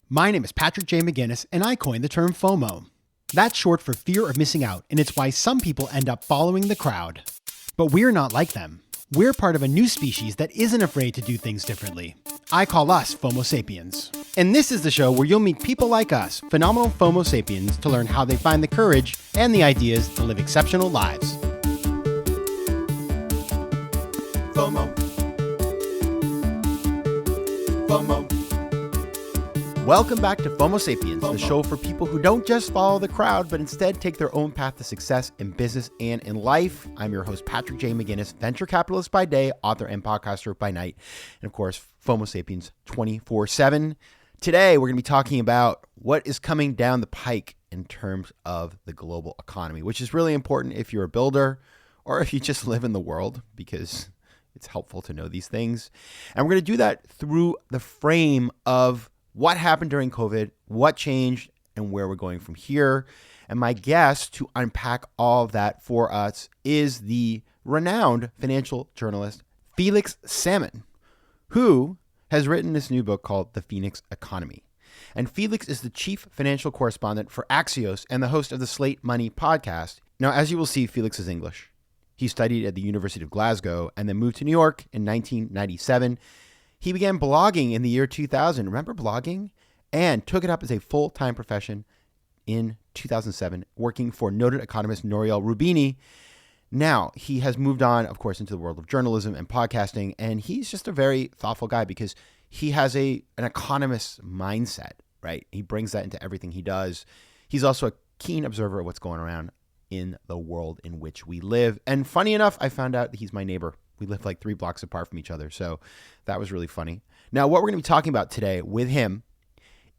My name is Patrick J. McGinnis, and I coined the term FOMO. That's short for fear of missing out, and it's why some people end up following the crowd. But we're not like them. We're part of a new species that isn't afraid to do things differently. I call us FOMO Sapiens. And this is the show where you'll meet people like us, phenomenal FOMO Sapiens, to learn how they find the courage and the ideas to live exceptional lives. FOMO. FOMO. Welcome back to FOMO Sapiens, the show for people who don't just follow the crowd, but instead take their own path to success in business and in life. I'm your host, Patrick J. McGinnis, venture capitalist by day, author and podcaster by night, and of course, FOMO Sapiens 24/7. Today, we're going to be talking about what is coming down the pike in terms of the global economy, which is really important if you're a builder or if you just live in the world, because it's helpful to know these things. And we're going to do that through the frame of what happened during COVID, what changed, and where we're going from here. And my guest to unpack all of that for us is the renowned financial journalist, Felix Salmon, who has written this new book called The Phoenix Economy. And Felix is the chief financial correspondent for Axios and the host of the Slate Money podcast. Now, as you will see, Felix is English. He studied at the University of Glasgow and then moved to New York in 1997. He began blogging in the year 2000. Remember blogging? And took it up as a full-time profession in 2007, working for noted economist Nouriel Roubini. Now, he has moved on, of course, into the world of journalism and podcasting, and he's just a very thoughtful guy because he has an economist mindset, right? He brings that into everything he does. He's also a keen observer of what's going around in the world in which we live. And funny enough, I found out that he's my neighbor. We live like 3 blocks apart from each other. So that was really funny. Now, what we're going to be talking about today with him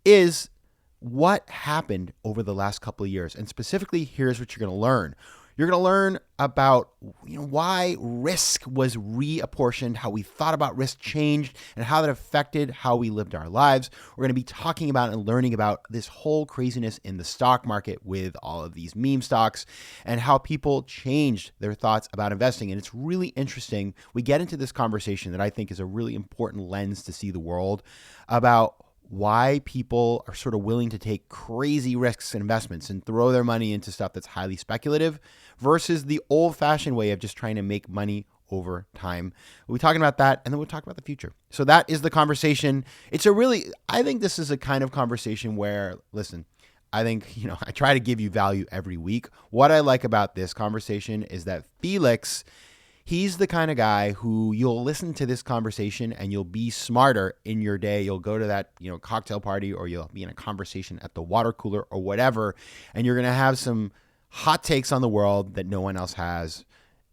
is what happened over the last couple of years. And specifically, here's what you're going to learn. You're going to learn about why risk was reapportioned, how we thought about risk changed, and how that affected how we lived our lives. We're going to be talking about and learning about this whole craziness in the stock market with all of these meme stocks and how people changed their thoughts about investing. And it's really interesting. We get into this conversation that I think is a really important lens to see the world about why people are sort of willing to take crazy risks in investments and throw their money into stuff that's highly speculative versus the old-fashioned way of just trying to make money over time. We'll be talking about that, and then we'll talk about the future. So that is the conversation. I think this is a kind of conversation where, listen, I think, I try to give you value every week. What I like about this conversation is that Felix, he's the kind of guy who you'll listen to this conversation and you'll be smarter in your day. You'll go to that, cocktail party, or you'll be in a conversation at the water cooler or whatever, and you're going to have some hot takes on the world that no one else has,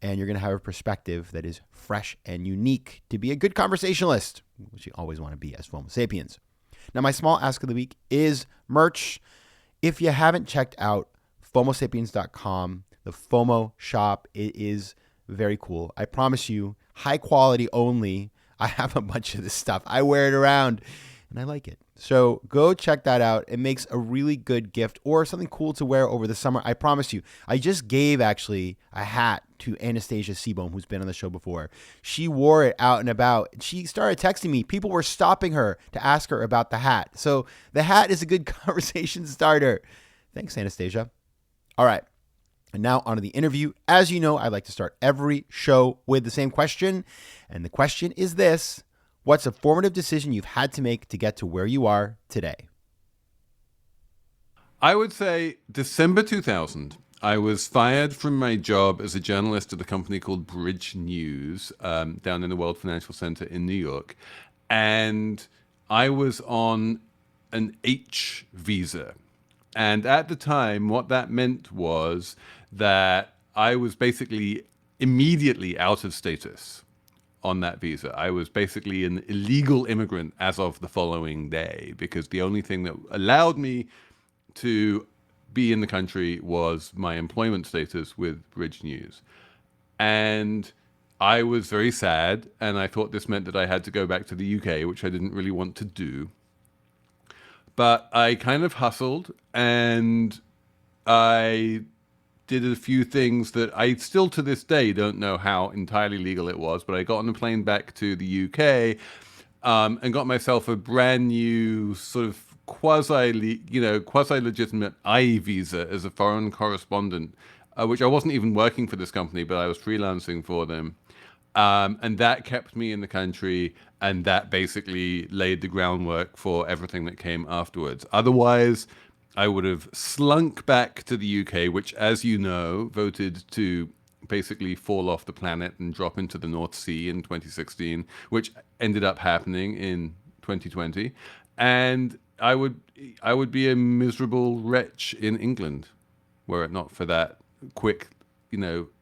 and you're going to have a perspective that is fresh and unique to be a good conversationalist, which you always want to be as FOMO Sapiens. Now, my small ask of the week is merch. If you haven't checked out FOMOSapiens.com, the FOMO shop, it is very cool. I promise you, high quality only. I have a bunch of this stuff. I wear it around and I like it. So go check that out. It makes a really good gift or something cool to wear over the summer. I promise you. I just gave actually a hat to Anastasia Seabohm, who's been on the show before. She wore it out and about. She started texting me. People were stopping her to ask her about the hat. So the hat is a good conversation starter. Thanks, Anastasia. All right. And now on to the interview. As you know, I like to start every show with the same question. And the question is this: what's a formative decision you've had to make to get to where you are today? I would say December 2000. I was fired from my job as a journalist at a company called Bridge News down in the World Financial Center in New York. And I was on an H visa. And at the time, what that meant was that I was basically immediately out of status on that visa. I was basically an illegal immigrant as of the following day, because the only thing that allowed me to be in the country was my employment status with Bridge News. And I was very sad, and I thought this meant that I had to go back to the UK, which I didn't really want to do. But I kind of hustled, and I did a few things that I still to this day don't know how entirely legal it was, but I got on a plane back to the UK and got myself a brand new sort of quasi legitimate I visa as a foreign correspondent, which I wasn't even working for this company, but I was freelancing for them. And that kept me in the country, and that basically laid the groundwork for everything that came afterwards. Otherwise, I would have slunk back to the UK, which, as you know, voted to basically fall off the planet and drop into the North Sea in 2016, which ended up happening in 2020. And I would be a miserable wretch in England were it not for that quick,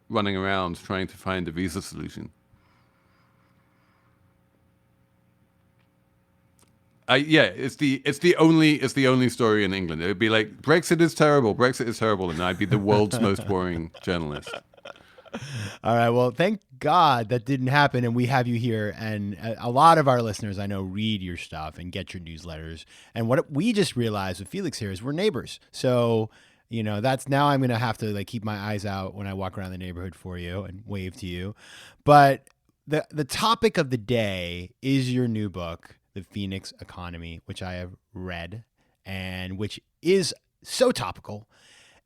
running around trying to find a visa solution. Yeah, it's the only story in England. It would be like Brexit is terrible, and I'd be the world's most boring journalist. All right. Well, thank God that didn't happen, and we have you here. And a lot of our listeners, I know, read your stuff and get your newsletters. And what we just realized with Felix here is we're neighbors. So, that's now I'm going to have to keep my eyes out when I walk around the neighborhood for you and wave to you. But the topic of the day is your new book, The Phoenix Economy, which I have read and which is so topical.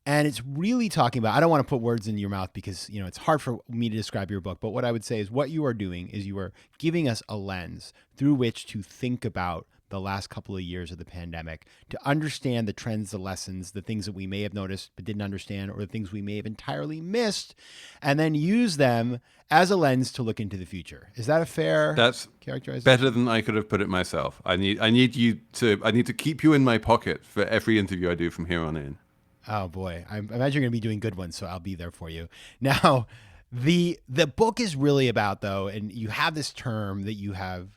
And it's really talking about, I don't want to put words in your mouth because, it's hard for me to describe your book. But what I would say is what you are doing is you are giving us a lens through which to think about the last couple of years of the pandemic, to understand the trends, the lessons, the things that we may have noticed but didn't understand, or the things we may have entirely missed, and then use them as a lens to look into the future. Is that a fair characterization? Better than I could have put it myself. I need to keep you in my pocket for every interview I do from here on in. Oh boy, I imagine you're going to be doing good ones, so I'll be there for you. Now, the book is really about, though, and you have this term that you have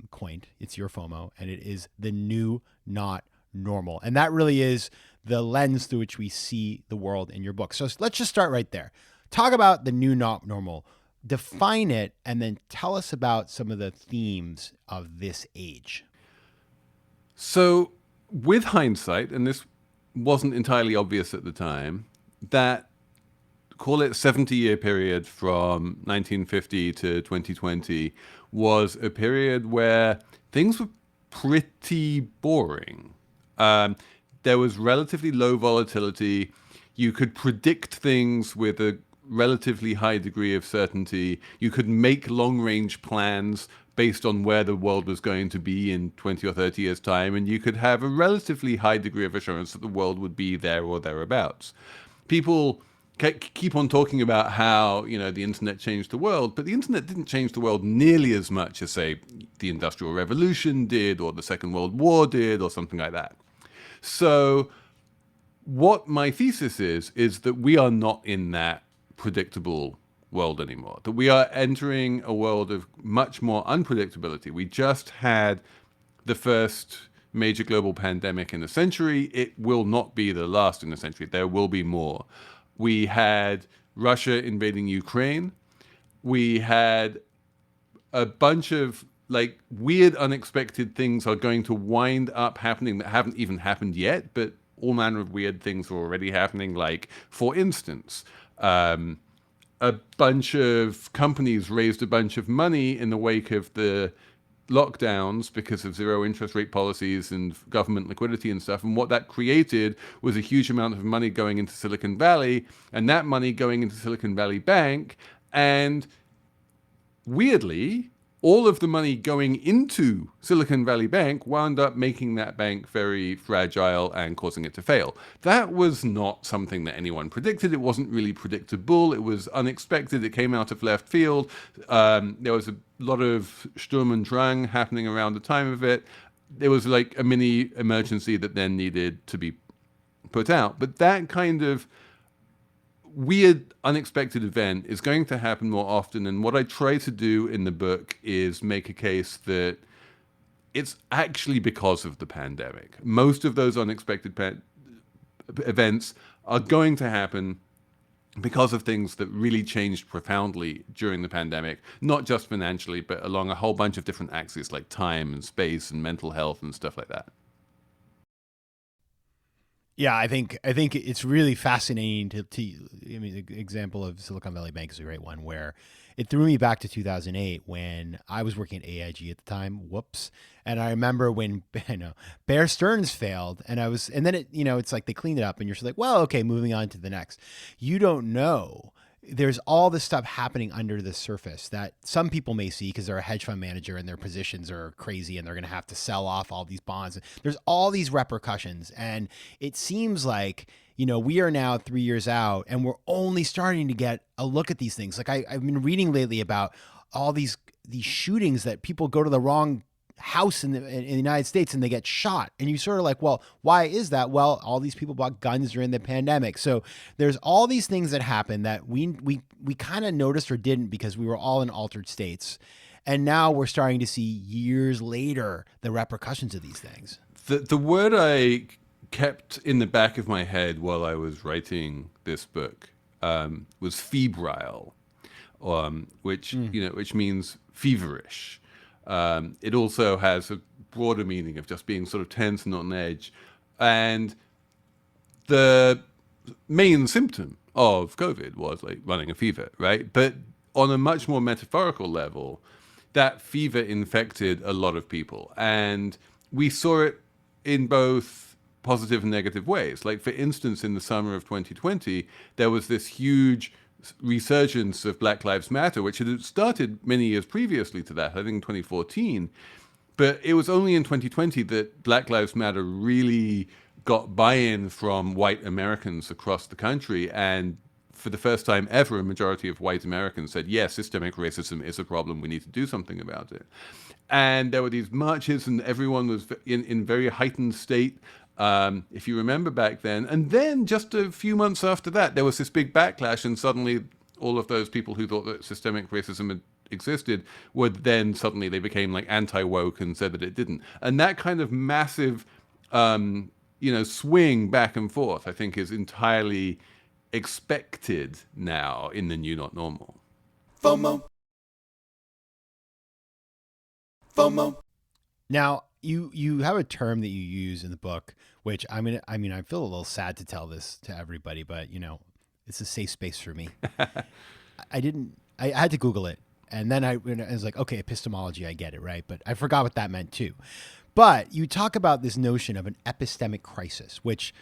coined. It's your FOMO, and it is the new not normal. And that really is the lens through which we see the world in your book. So let's just start right there. Talk about the new not normal. Define it, and then tell us about some of the themes of this age. So, with hindsight, and this wasn't entirely obvious at the time, that call it 70-year period from 1950 to 2020 was a period where things were pretty boring. There was relatively low volatility. You could predict things with a relatively high degree of certainty. You could make long-range plans based on where the world was going to be in 20 or 30 years' time, and you could have a relatively high degree of assurance that the world would be there or thereabouts. People keep on talking about how, the internet changed the world, but the internet didn't change the world nearly as much as, say, the Industrial Revolution did, or the Second World War did, or something like that. So what my thesis is that we are not in that predictable world anymore, that we are entering a world of much more unpredictability. We just had the first major global pandemic in a century. It will not be the last in a century. There will be more. We had Russia invading Ukraine. We had a bunch of weird, unexpected things are going to wind up happening that haven't even happened yet, but all manner of weird things are already happening. Like, for instance, a bunch of companies raised a bunch of money in the wake of the lockdowns because of zero interest rate policies and government liquidity and stuff. And what that created was a huge amount of money going into Silicon Valley, and that money going into Silicon Valley Bank. And weirdly, all of the money going into Silicon Valley Bank wound up making that bank very fragile and causing it to fail. That was not something that anyone predicted. It wasn't really predictable. It was unexpected. It came out of left field. There was a lot of Sturm und Drang happening around the time of it. There was a mini emergency that then needed to be put out. But that kind of weird, unexpected event is going to happen more often. And what I try to do in the book is make a case that it's actually because of the pandemic. Most of those unexpected events are going to happen because of things that really changed profoundly during the pandemic, not just financially, but along a whole bunch of different axes like time and space and mental health and stuff like that. Yeah, I think it's really fascinating I mean, the example of Silicon Valley Bank is a great one where it threw me back to 2008 when I was working at AIG at the time. Whoops. And I remember when I know Bear Stearns failed and then it's like they cleaned it up and you're just like, well, okay, moving on to the next. You don't know. There's all this stuff happening under the surface that some people may see because they're a hedge fund manager and their positions are crazy and they're going to have to sell off all these bonds. There's all these repercussions. And it seems like, we are now 3 years out and we're only starting to get a look at these things. Like I've been reading lately about all these shootings that people go to the wrong house in the United States and they get shot. And you sort of like, well, why is that? Well, all these people bought guns during the pandemic. So there's all these things that happen that we kind of noticed or didn't because we were all in altered states. And now we're starting to see years later the repercussions of these things. The word I kept in the back of my head while I was writing this book was febrile, which means feverish. It also has a broader meaning of just being sort of tense and on edge. And the main symptom of COVID was like running a fever, right? But on a much more metaphorical level, that fever infected a lot of people. And we saw it in both positive and negative ways. Like, for instance, in the summer of 2020, there was this huge resurgence of Black Lives Matter, which had started many years previously to that, I think in 2014. But it was only in 2020 that Black Lives Matter really got buy-in from white Americans across the country. And for the first time ever, a majority of white Americans said, yes, systemic racism is a problem. We need to do something about it. And there were these marches and everyone was in very heightened state. If you remember back then. And then just a few months after that, there was this big backlash, and suddenly all of those people who thought that systemic racism had existed they became like anti-woke and said that it didn't. And that kind of massive, swing back and forth, I think, is entirely expected now in the new not normal. FOMO. Now, you have a term that you use in the book, which I feel a little sad to tell this to everybody, but it's a safe space for me. I had to Google it, and then I was like, okay, epistemology, I get it, right? But I forgot what that meant too. But you talk about this notion of an epistemic crisis, which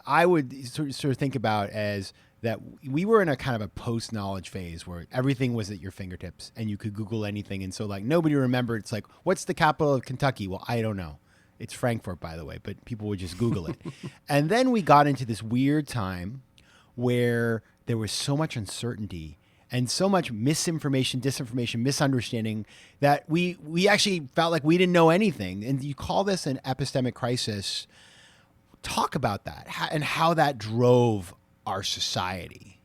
I would sort of think about as that we were in a kind of a post-knowledge phase where everything was at your fingertips and you could Google anything. And so like nobody remembered. It's like, what's the capital of Kentucky? Well, I don't know. It's Frankfurt, by the way, but people would just Google it. And then we got into this weird time where there was so much uncertainty and so much misinformation, disinformation, misunderstanding that we actually felt like we didn't know anything. And you call this an epistemic crisis. Talk about that and how that drove our society.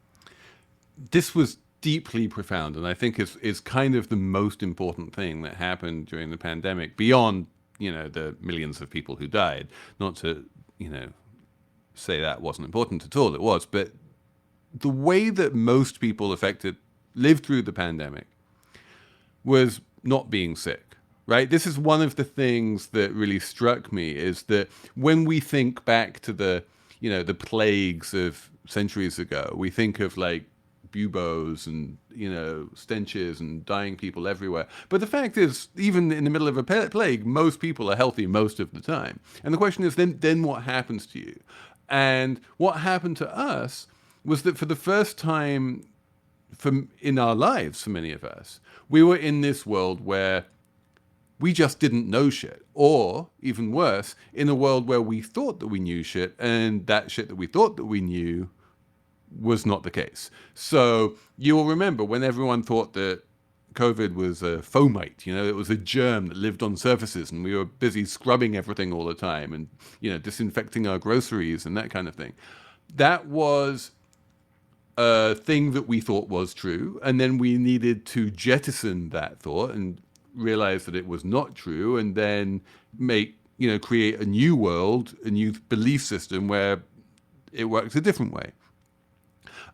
This was deeply profound, and I think is kind of the most important thing that happened during the pandemic, beyond the millions of people who died. Not to say that wasn't important at all, it was, but the way that most people lived through the pandemic was not being sick. Right? This is one of the things that really struck me, is that when we think back to the plagues of centuries ago, we think of like buboes and, stenches and dying people everywhere. But the fact is, even in the middle of a plague, most people are healthy most of the time. And the question is then what happens to you? And what happened to us was that for the first time in our lives, for many of us, we were in this world where we just didn't know shit. Or, even worse, in a world where we thought that we knew shit, and that shit that we thought that we knew was not the case. So you'll remember when everyone thought that COVID was a fomite, it was a germ that lived on surfaces, and we were busy scrubbing everything all the time and, disinfecting our groceries and that kind of thing. That was a thing that we thought was true, and then we needed to jettison that thought and realize that it was not true, and then create a new world, a new belief system where it works a different way.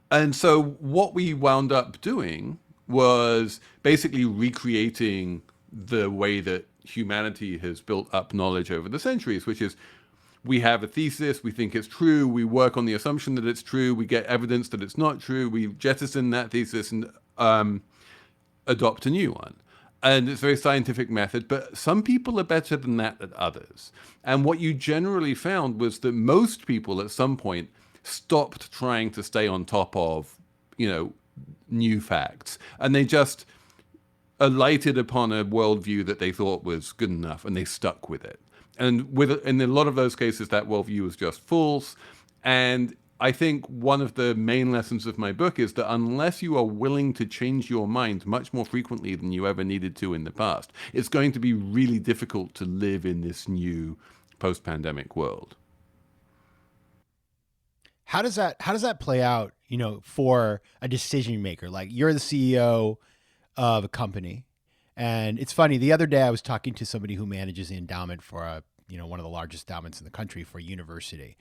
And so what we wound up doing was basically recreating the way that humanity has built up knowledge over the centuries, which is we have a thesis, we think it's true, we work on the assumption that it's true, we get evidence that it's not true, we jettison that thesis and adopt a new one. And it's a very scientific method, but some people are better than that at others. And what you generally found was that most people at some point stopped trying to stay on top of, new facts. And they just alighted upon a worldview that they thought was good enough, and they stuck with it. And in a lot of those cases, that worldview was just false. And I think one of the main lessons of my book is that unless you are willing to change your mind much more frequently than you ever needed to in the past, it's going to be really difficult to live in this new post-pandemic world. How does that play out, for a decision maker? Like, you're the CEO of a company. And it's funny, the other day I was talking to somebody who manages the endowment for one of the largest endowments in the country for a university,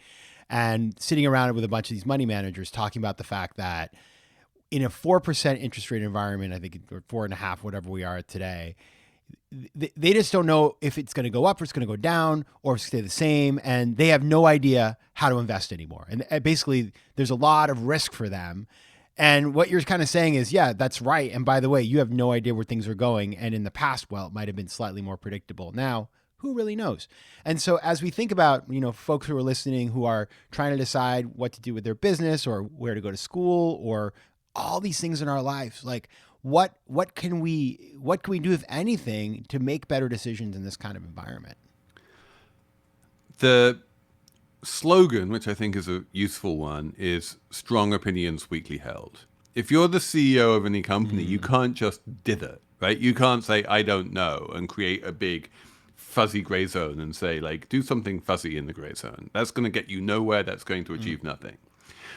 and sitting around with a bunch of these money managers talking about the fact that in a 4% interest rate environment, I think, or 4.5%, whatever we are today, they just don't know if it's going to go up or it's going to go down or stay the same. And they have no idea how to invest anymore. And basically there's a lot of risk for them. And what you're kind of saying is, yeah, that's right. And by the way, you have no idea where things are going. And in the past, well, it might have been slightly more predictable. Now, who really knows? And so as we think about, folks who are listening who are trying to decide what to do with their business or where to go to school or all these things in our lives, like what can we do, if anything, to make better decisions in this kind of environment? The slogan, which I think is a useful one, is strong opinions weakly held. If you're the CEO of any company, you can't just dither, right? You can't say, I don't know, and create a big fuzzy gray zone and say, like, do something fuzzy in the gray zone. That's going to get you nowhere. That's going to achieve nothing.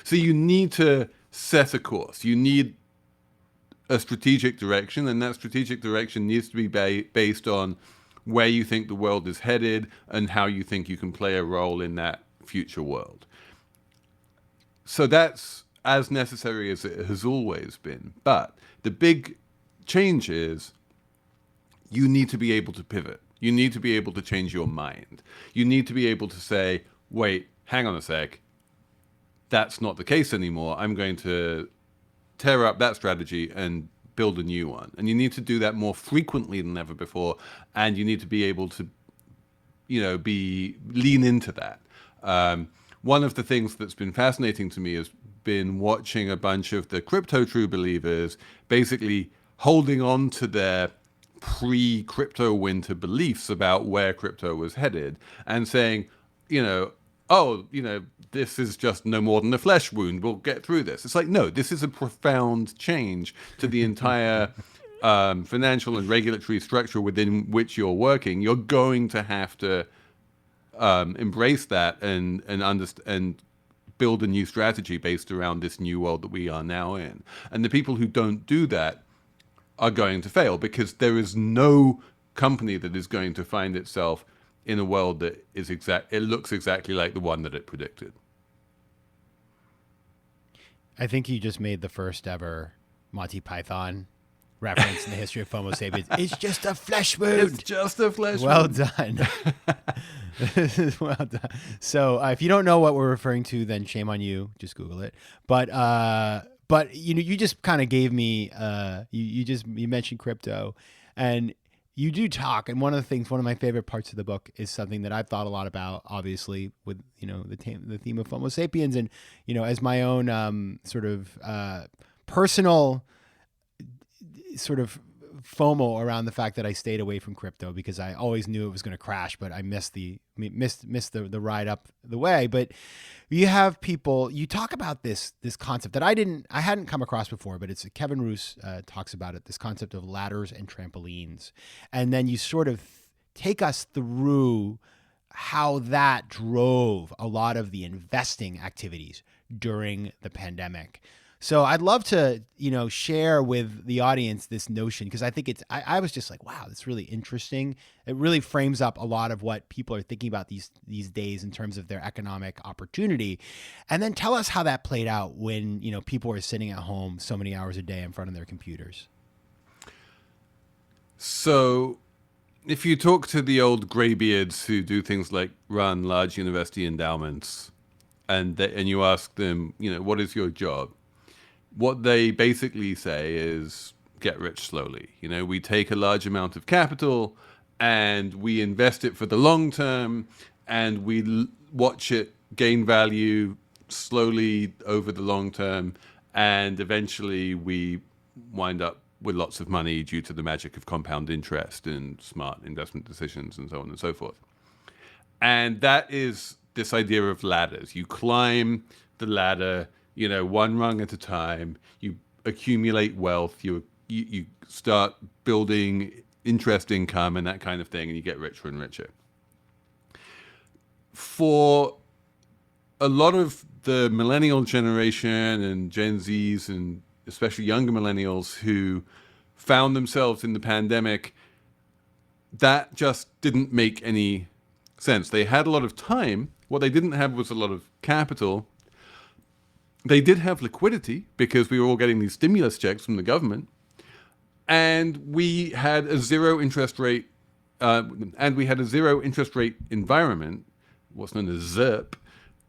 So you need to set a course. You need a strategic direction, and that strategic direction needs to be based on where you think the world is headed and how you think you can play a role in that future world. So that's as necessary as it has always been. But the big change is you need to be able to pivot. You need to be able to change your mind. You need to be able to say, wait, hang on a sec. That's not the case anymore. I'm going to tear up that strategy and build a new one. And you need to do that more frequently than ever before. And you need to be able to, lean into that. One of the things that's been fascinating to me has been watching a bunch of the crypto true believers basically holding on to their pre-crypto winter beliefs about where crypto was headed and saying, this is just no more than a flesh wound. We'll get through this. It's like, no, this is a profound change to the entire financial and regulatory structure within which you're working. You're going to have to embrace that and build a new strategy based around this new world that we are now in. And the people who don't do that are going to fail, because there is no company that is going to find itself in a world that is it looks exactly like the one that it predicted. I think you just made the first ever Monty Python reference in the history of FOMO Sapiens. It's just a flesh wound. It's just a flesh wound. Well done. Well done. So if you don't know what we're referring to, then shame on you. Just Google it. But you just kind of gave me you mentioned crypto, and you do talk. And one of my favorite parts of the book is something that I've thought a lot about, obviously, with the theme of FOMO Sapiens, and as my own sort of personal sort of FOMO around the fact that I stayed away from crypto because I always knew it was going to crash, but I missed the ride up the way. But you have people, you talk about this concept that I hadn't come across before, but it's Kevin Roos talks about it, this concept of ladders and trampolines. And then you sort of take us through how that drove a lot of the investing activities during the pandemic. So I'd love to, share with the audience this notion, because I think I was just like, wow, that's really interesting. It really frames up a lot of what people are thinking about these days in terms of their economic opportunity. And then tell us how that played out when, people were sitting at home so many hours a day in front of their computers. So if you talk to the old graybeards who do things like run large university endowments, and you ask them, what is your job? What they basically say is get rich slowly. We take a large amount of capital and we invest it for the long term, and we watch it gain value slowly over the long term, and eventually we wind up with lots of money due to the magic of compound interest and smart investment decisions and so on and so forth. And that is this idea of ladders. You climb the ladder, one rung at a time. You accumulate wealth. You start building interest income and that kind of thing, and you get richer and richer. For a lot of the millennial generation and Gen Zs, and especially younger millennials who found themselves in the pandemic, that just didn't make any sense. They had a lot of time. What they didn't have was a lot of capital. They did have liquidity because we were all getting these stimulus checks from the government. And we had a zero interest rate, environment, what's known as ZIRP,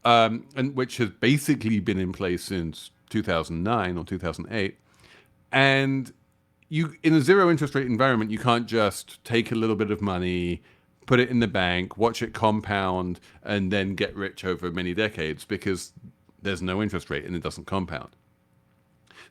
and which has basically been in place since 2009 or 2008. And in a zero interest rate environment, you can't just take a little bit of money, put it in the bank, watch it compound, and then get rich over many decades, because there's no interest rate and it doesn't compound.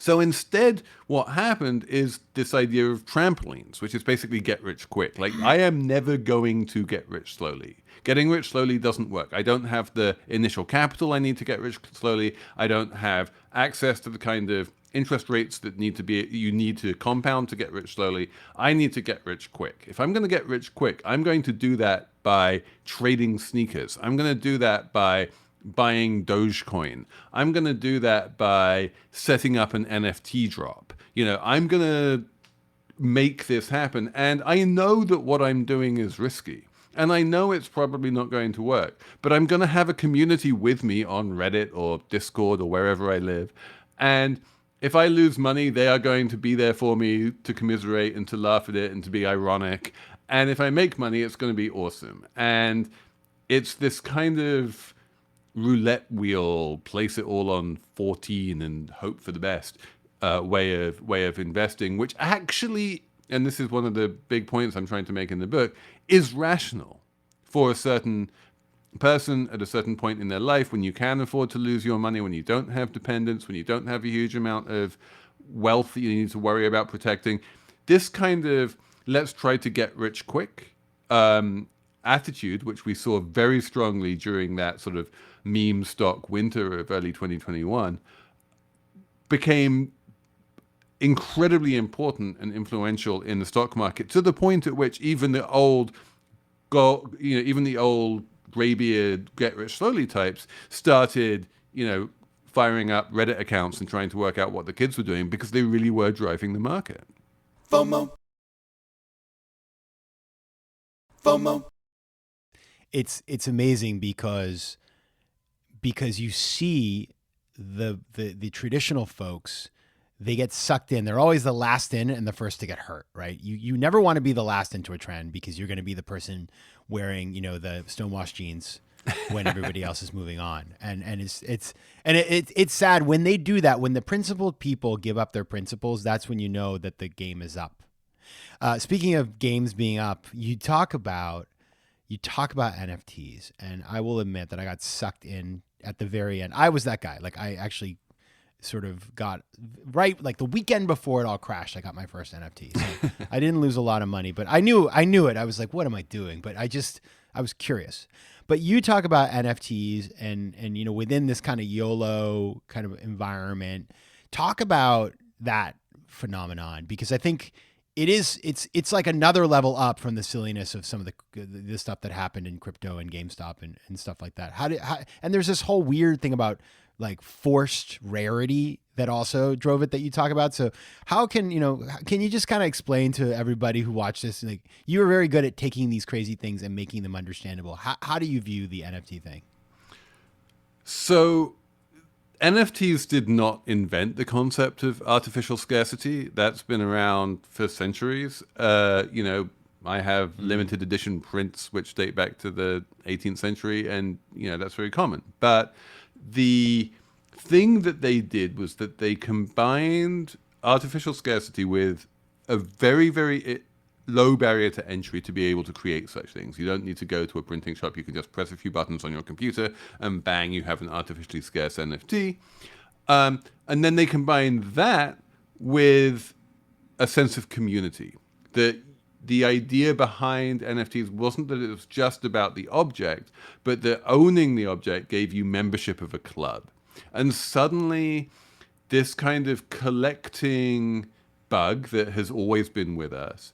So instead, what happened is this idea of trampolines, which is basically get rich quick. Like, I am never going to get rich slowly. Getting rich slowly doesn't work. I don't have the initial capital I need to get rich slowly. I don't have access to the kind of interest rates that you need to compound to get rich slowly. I need to get rich quick. If I'm going to get rich quick, I'm going to do that by trading sneakers. I'm going to do that by buying Dogecoin. I'm going to do that by setting up an NFT drop. I'm going to make this happen. And I know that what I'm doing is risky. And I know it's probably not going to work. But I'm going to have a community with me on Reddit or Discord or wherever I live. And if I lose money, they are going to be there for me to commiserate and to laugh at it and to be ironic. And if I make money, it's going to be awesome. And it's this kind of roulette wheel, place it all on 14 and hope for the best way of investing, which actually, and this is one of the big points I'm trying to make in the book, is rational for a certain person at a certain point in their life, when you can afford to lose your money, when you don't have dependents, when you don't have a huge amount of wealth that you need to worry about protecting. This kind of let's try to get rich quick attitude, which we saw very strongly during that sort of meme stock winter of early 2021, became incredibly important and influential in the stock market, to the point at which even the old graybeard get rich slowly types started, firing up Reddit accounts and trying to work out what the kids were doing, because they really were driving the market. FOMO. It's amazing because you see the traditional folks, they get sucked in. They're always the last in and the first to get hurt, right? You never want to be the last into a trend, because you're going to be the person wearing, the stonewashed jeans when everybody else is moving on. And it's sad when they do that. When the principled people give up their principles, that's when you know that the game is up. Speaking of games being up, you talk about NFTs, and I will admit that I got sucked in at the very end. I was that guy. Like, I actually sort of got right, like the weekend before it all crashed, I got my first NFT. So I didn't lose a lot of money, but I knew it. I was like, what am I doing? But I was curious. But you talk about NFTs and within this kind of YOLO kind of environment, talk about that phenomenon, because I think it's like another level up from the silliness of some of the stuff that happened in crypto and GameStop and stuff like that. And there's this whole weird thing about like forced rarity that also drove it, that you talk about. So how can you just kind of explain to everybody who watched this, like, you were very good at taking these crazy things and making them understandable. How do you view the NFT thing? So NFTs did not invent the concept of artificial scarcity. That's been around for centuries. I I have limited edition prints which date back to the 18th century, and that's very common. But the thing that they did was that they combined artificial scarcity with a very, very low barrier to entry to be able to create such things. You don't need to go to a printing shop. You can just press a few buttons on your computer and bang, you have an artificially scarce NFT. And then they combined that with a sense of community. The idea behind NFTs wasn't that it was just about the object, but that owning the object gave you membership of a club. And suddenly, this kind of collecting bug that has always been with us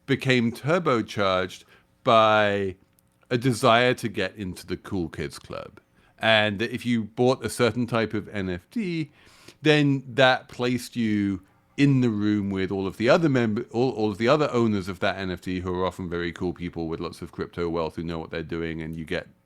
became turbocharged by a desire to get into the cool kids club. And if you bought a certain type of NFT, then that placed you in the room with all of the other all of the other owners of that NFT, who are often very cool people with lots of crypto wealth who know what they're doing, and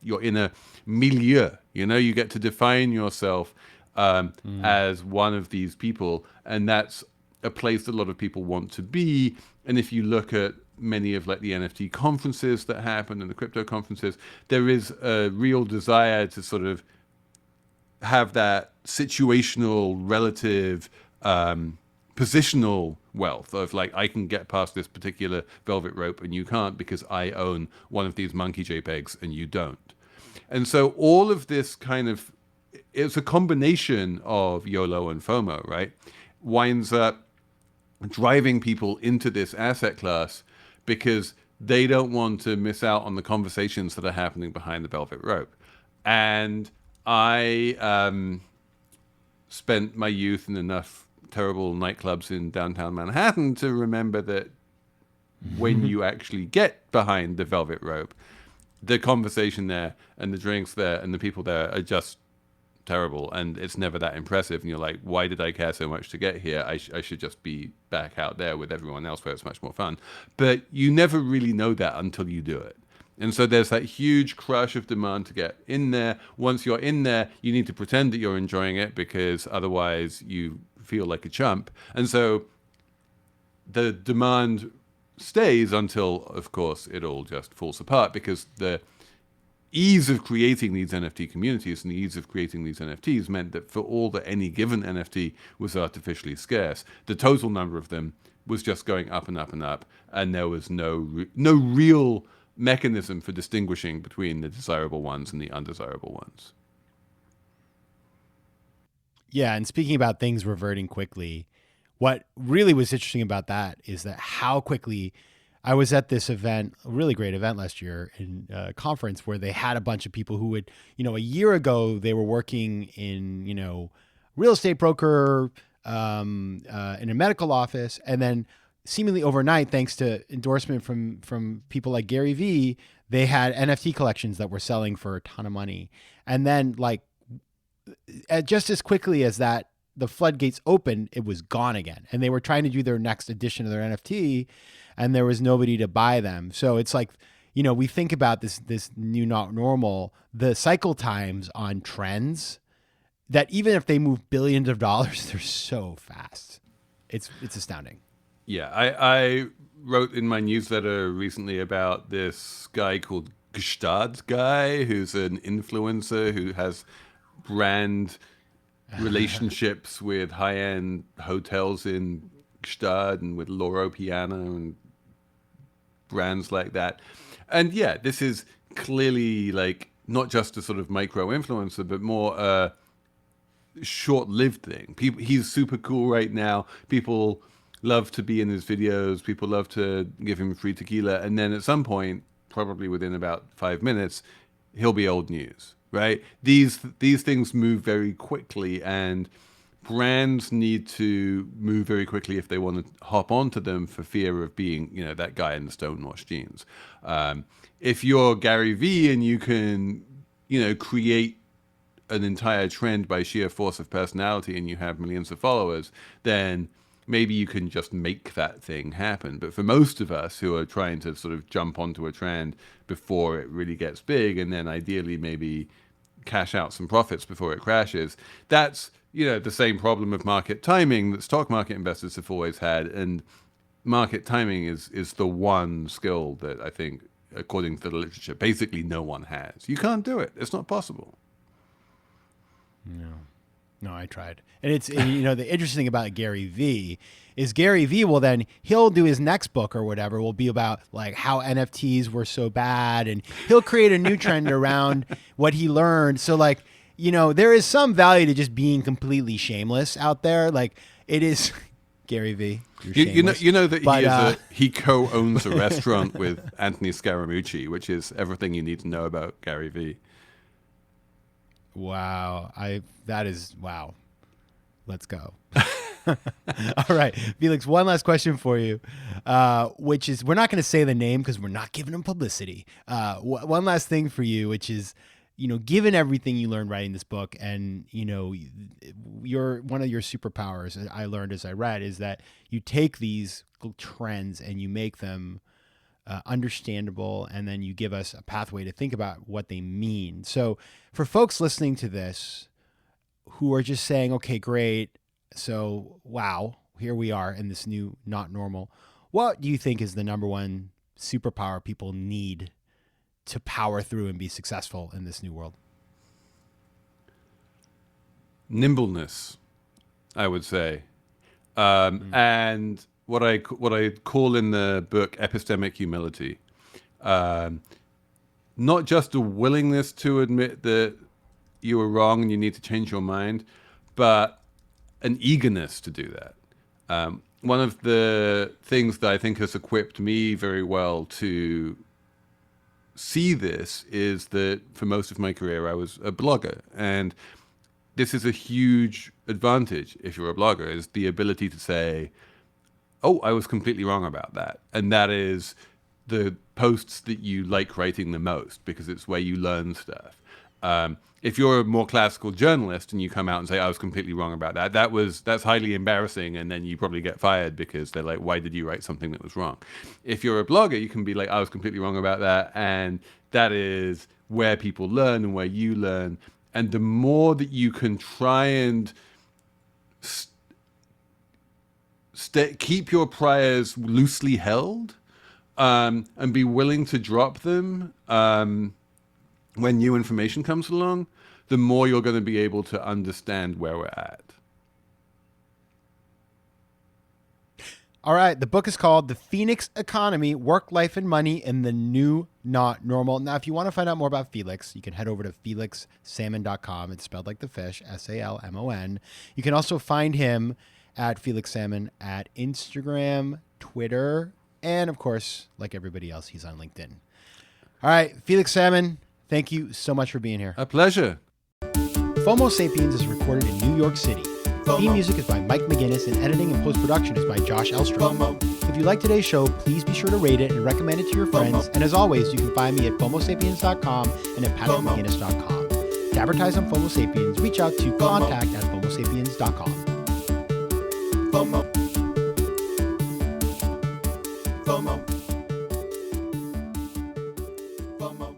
you're in a milieu. You get to define yourself as one of these people, and that's a place that a lot of people want to be. And if you look at many of the NFT conferences that happen and the crypto conferences, there is a real desire to sort of have that situational, relative, positional wealth of I can get past this particular velvet rope and you can't because I own one of these monkey JPEGs and you don't. And so all of this it's a combination of YOLO and FOMO, right? Winds up driving people into this asset class because they don't want to miss out on the conversations that are happening behind the velvet rope. And I spent my youth in enough terrible nightclubs in downtown Manhattan to remember that when you actually get behind the velvet rope, the conversation there and the drinks there and the people there are just terrible, and it's never that impressive. And you're like, why did I care so much to get here? I should just be back out there with everyone else where it's much more fun. But you never really know that until you do it. And so there's that huge crush of demand to get in there. Once you're in there, you need to pretend that you're enjoying it because otherwise you feel like a chump. And so the demand stays until, of course, it all just falls apart, because the ease of creating these NFT communities and the ease of creating these NFTs meant that for all that any given NFT was artificially scarce, the total number of them was just going up and up and up, and there was no real mechanism for distinguishing between the desirable ones and the undesirable ones. Yeah, and speaking about things reverting quickly, what really was interesting about that is that how quickly I was at this event, a really great event last year in a conference where they had a bunch of people who would, a year ago, they were working in, real estate broker, in a medical office. And then seemingly overnight, thanks to endorsement from people like Gary Vee, they had NFT collections that were selling for a ton of money. And then just as quickly as that, the floodgates opened, it was gone again. And they were trying to do their next edition of their NFT, and there was nobody to buy them. So it's we think about this new not normal, the cycle times on trends, that even if they move billions of dollars, they're so fast. It's astounding. Yeah, I wrote in my newsletter recently about this guy called Gstad Guy, who's an influencer who has brand relationships with high-end hotels in Gstad and with Loro Piana and brands like that. And yeah, this is clearly not just a sort of micro influencer, but more a short-lived thing. He's super cool right now. People love to be in his videos. People love to give him free tequila. And then at some point, probably within about 5 minutes, he'll be old news, right? These things move very quickly, and brands need to move very quickly if they want to hop onto them, for fear of being, that guy in the stonewashed jeans. If you're Gary Vee and you can, create an entire trend by sheer force of personality and you have millions of followers, then maybe you can just make that thing happen. But for most of us who are trying to sort of jump onto a trend before it really gets big, and then ideally maybe cash out some profits before it crashes, that's the same problem of market timing that stock market investors have always had. And market timing is the one skill that I think, according to the literature, basically no one has. You can't do it. It's not possible. No, I tried. And the interesting thing about Gary Vee is Gary Vee will then, he'll do his next book or whatever will be about like how NFTs were so bad, and he'll create a new trend around what he learned. So like, there is some value to just being completely shameless out there. Like it is Gary Vee. You know that he co-owns a restaurant with Anthony Scaramucci, which is everything you need to know about Gary Vee. Wow. Wow. Let's go. All right, Felix, one last question for you, which is, we're not going to say the name because we're not giving them publicity. One last thing for you, which is, given everything you learned writing this book, and, one of your superpowers I learned as I read is that you take these trends and you make them understandable, and then you give us a pathway to think about what they mean. So for folks listening to this who are just saying, okay, great, so wow, here we are in this new not normal, what do you think is the number one superpower people need to power through and be successful in this new world? Nimbleness, I would say. And what I call in the book epistemic humility. Not just a willingness to admit that you were wrong and you need to change your mind, but an eagerness to do that. One of the things that I think has equipped me very well to see this is that for most of my career, I was a blogger. And this is a huge advantage if you're a blogger, is the ability to say, oh, I was completely wrong about that. And that is the posts that you like writing the most, because it's where you learn stuff. If you're a more classical journalist and you come out and say, I was completely wrong about that, that's highly embarrassing, and then you probably get fired because they're like, why did you write something that was wrong? If you're a blogger, you can be like, I was completely wrong about that, and that is where people learn and where you learn. And the more that you can try and keep your priors loosely held, and be willing to drop them when new information comes along, the more you're going to be able to understand where we're at. All right. The book is called The Phoenix Economy, Work, Life, and Money in the New Not Normal. Now, if you want to find out more about Felix, you can head over to felixsalmon.com. It's spelled like the fish, Salmon. You can also find him at Felix Salmon at Instagram, Twitter, and of course, like everybody else, he's on LinkedIn. All right. Felix Salmon, thank you so much for being here. A pleasure. FOMO Sapiens is recorded in New York City. Theme music is by Mike McGinnis, and editing and post-production is by Josh Elstrom. If you like today's show, please be sure to rate it and recommend it to your friends. And as always, you can find me at FOMOSapiens.com and at PatrickMcGinnis.com. To advertise on FOMO Sapiens, reach out to contact@FOMOSapiens.com. FOMO. FOMO. FOMO.